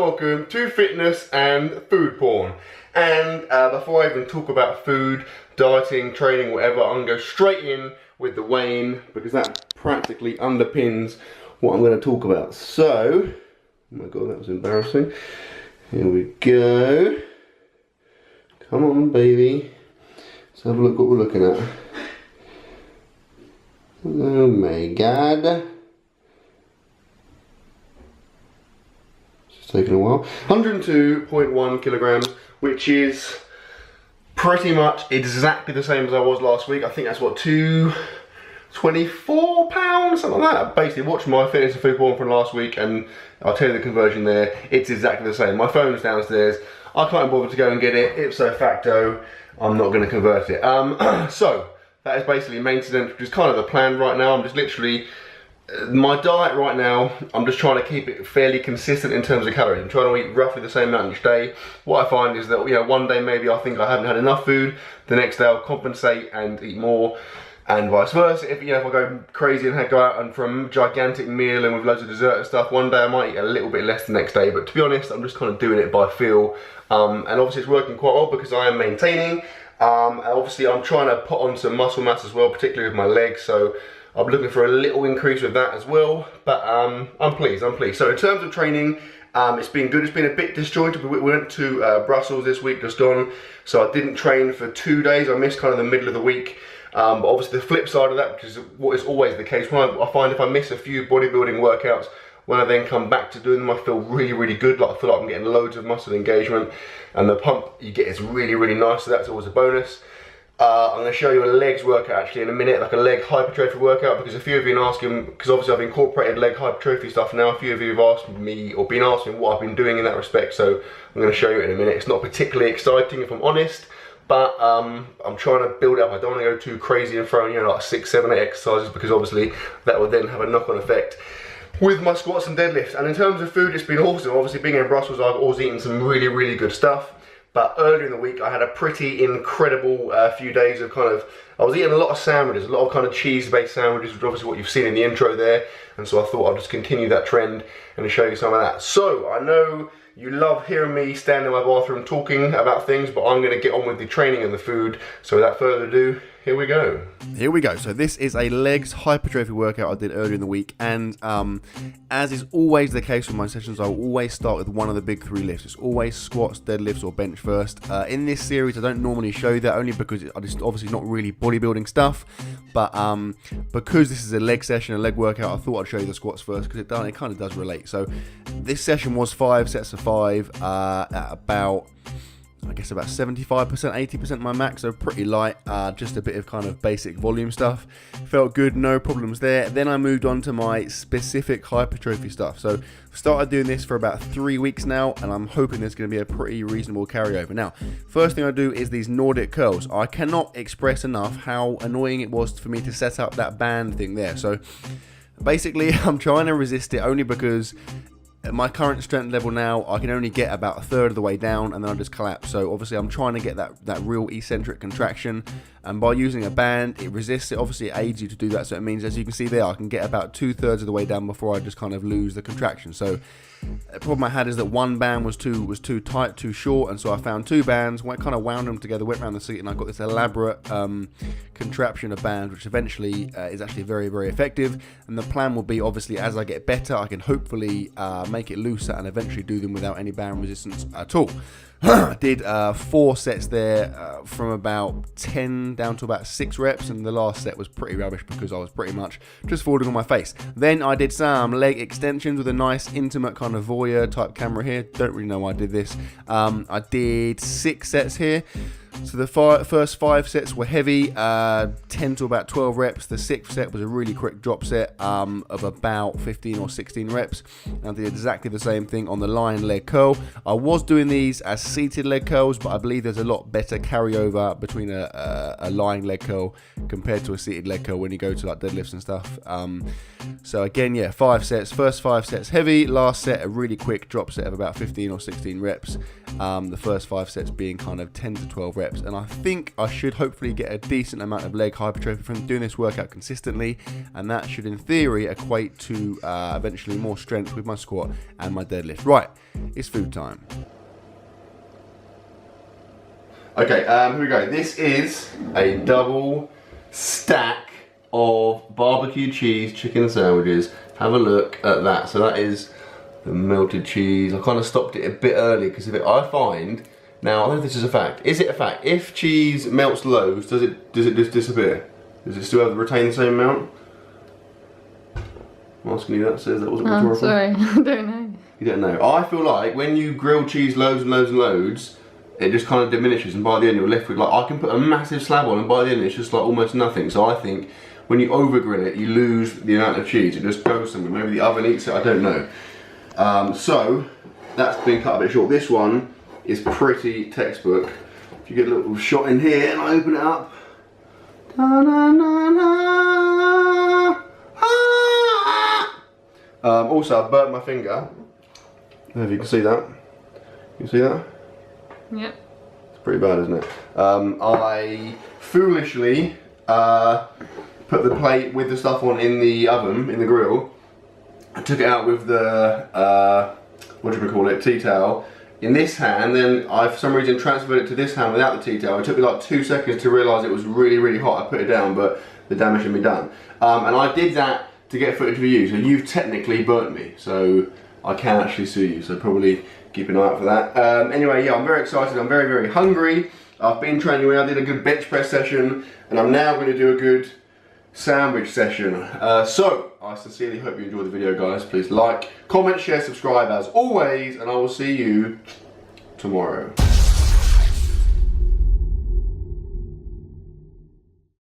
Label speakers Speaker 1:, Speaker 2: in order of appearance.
Speaker 1: welcome to Fitness and Food Porn. And before I even talk about food, dieting, training, whatever, I'm going to go straight in with the weigh-in because that practically underpins what I'm going to talk about. So, oh my god, that was embarrassing. Here we go. Come on, baby. Let's have a look what we're looking at. Oh my god. It's taken a while. 102.1 kilograms, which is pretty much exactly the same as I was last week. I think that's what, 224 pounds, something like that. Basically, watch my Fitness and Food Porn from last week and I'll tell you the conversion there. It's exactly the same. My phone's downstairs. I can't bother to go and get it. Ipso facto, I'm not going to convert it. So, that is basically maintenance, which is kind of the plan right now. I'm just literally, my diet right now, I'm just trying to keep it fairly consistent in terms of calories. I'm trying to eat roughly the same amount each day. What I find is that, you know, one day maybe I think I haven't had enough food, the next day I'll compensate and eat more, and vice versa. If, you know, if I go crazy and go out and from a gigantic meal and with loads of dessert and stuff, one day I might eat a little bit less the next day. But to be honest, I'm just kind of doing it by feel. And obviously it's working quite well because I am maintaining. And obviously I'm trying to put on some muscle mass as well, particularly with my legs, so I'm looking for a little increase with that as well, but I'm pleased. So in terms of training, it's been good. It's been a bit disjointed. We went to Brussels this week, just gone, so I didn't train for 2 days. I missed kind of the middle of the week, but obviously the flip side of that, which is what is always the case, when I find if I miss a few bodybuilding workouts, when I then come back to doing them, I feel really, really good. Like I feel like I'm getting loads of muscle engagement, and the pump you get is really, really nice. So that's always a bonus. I'm going to show you a legs workout actually in a minute, like a leg hypertrophy workout, because a few of you are asking, because obviously I've incorporated leg hypertrophy stuff now. A few of you have asked me or been asking what I've been doing in that respect. So I'm going to show you in a minute. It's not particularly exciting if I'm honest, but I'm trying to build it up. I don't want to go too crazy and throw in, you know, like 6, 7, 8 exercises, because obviously that would then have a knock-on effect with my squats and deadlifts. And in terms of food, it's been awesome. Obviously being in Brussels, I've always eaten some really, really good stuff. But earlier in the week, I had a pretty incredible few days of kind of, I was eating a lot of sandwiches, a lot of kind of cheese-based sandwiches, which is obviously what you've seen in the intro there. And so I thought I'd just continue that trend and show you some of that. So I know you love hearing me stand in my bathroom talking about things, but I'm going to get on with the training and the food. So without further ado, here we go.
Speaker 2: Here we go. So this is a legs hypertrophy workout I did earlier in the week, and as is always the case with my sessions, I will always start with one of the big 3 lifts. It's always squats, deadlifts, or bench first. In this series, I don't normally show that, only because it's obviously not really bodybuilding stuff, but because this is a leg session, a leg workout, I thought I'd show you the squats first, because it kind of does relate. So this session was 5 sets of 5 at about, I guess about 75%, 80% of my max, so pretty light, just a bit of kind of basic volume stuff. Felt good, no problems there. Then I moved on to my specific hypertrophy stuff. So started doing this for about 3 weeks now, and I'm hoping there's going to be a pretty reasonable carryover. Now, first thing I do is these Nordic curls. I cannot express enough how annoying it was for me to set up that band thing there. So basically, I'm trying to resist it only because at my current strength level now, I can only get about 1/3 of the way down and then I just collapse. So obviously I'm trying to get that real eccentric contraction, and by using a band, it resists it. Obviously it aids you to do that, so it means, as you can see there, I can get about 2/3 of the way down before I just kind of lose the contraction. So the problem I had is that one band was too tight, too short, and so I found 2 bands, kind of wound them together, went around the seat, and I got this elaborate contraption of bands, which eventually is actually very, very effective. And the plan will be, obviously, as I get better, I can hopefully make it looser and eventually do them without any band resistance at all. I did 4 sets there from about 10 down to about 6 reps, and the last set was pretty rubbish because I was pretty much just falling on my face. Then I did some leg extensions with a nice intimate kind of voyeur type camera here. Don't really know why I did this. I did 6 sets here. So the first 5 sets were heavy, 10 to about 12 reps. The 6th set was a really quick drop set of about 15 or 16 reps. And I did exactly the same thing on the lying leg curl. I was doing these as seated leg curls, but I believe there's a lot better carryover between a lying leg curl compared to a seated leg curl when you go to like deadlifts and stuff. So again, yeah, 5 sets. First 5 sets heavy, last set a really quick drop set of about 15 or 16 reps. The first 5 sets being kind of 10 to 12 reps reps, and I think I should hopefully get a decent amount of leg hypertrophy from doing this workout consistently, and that should in theory equate to eventually more strength with my squat and my deadlift. Right, it's food time.
Speaker 1: Okay, here we go. This is a double stack of barbecue cheese chicken sandwiches. Have a look at that. So that is the melted cheese. I kind of stopped it a bit early because I find, now I don't know if this is a fact. Is it a fact? If cheese melts loads, does it just disappear? Does it still retain the same amount? I'm asking you that, says that wasn't rhetorical.
Speaker 3: Sorry, I don't know.
Speaker 1: You don't know. I feel like when you grill cheese loads and loads and loads, it just kind of diminishes, and by the end you're left with, like, I can put a massive slab on and by the end it's just like almost nothing. So I think when you over grill it, you lose the amount of cheese. It just goes somewhere. Maybe the oven eats it, I don't know. So that's been cut a bit short. This one is pretty textbook. If you get a little shot in here and I open it up. Also I burnt my finger. I don't know if you can see that. You see that?
Speaker 3: Yep.
Speaker 1: It's pretty bad, isn't it? I foolishly put the plate with the stuff on in the oven, in the grill. I took it out with the, what do we call it, tea towel in this hand, then I for some reason transferred it to this hand without the tea towel. It took me like 2 seconds to realise it was really, really hot. I put it down, but the damage had been done. And I did that to get footage for you, so you've technically burnt me, so I can actually sue you, so probably keep an eye out for that. Anyway, yeah, I'm very excited. I'm very, very hungry. I've been training. I did a good bench press session, and I'm now going to do a good sandwich session. So I sincerely hope you enjoyed the video, guys. Please like, comment, share, subscribe as always, and I will see you tomorrow.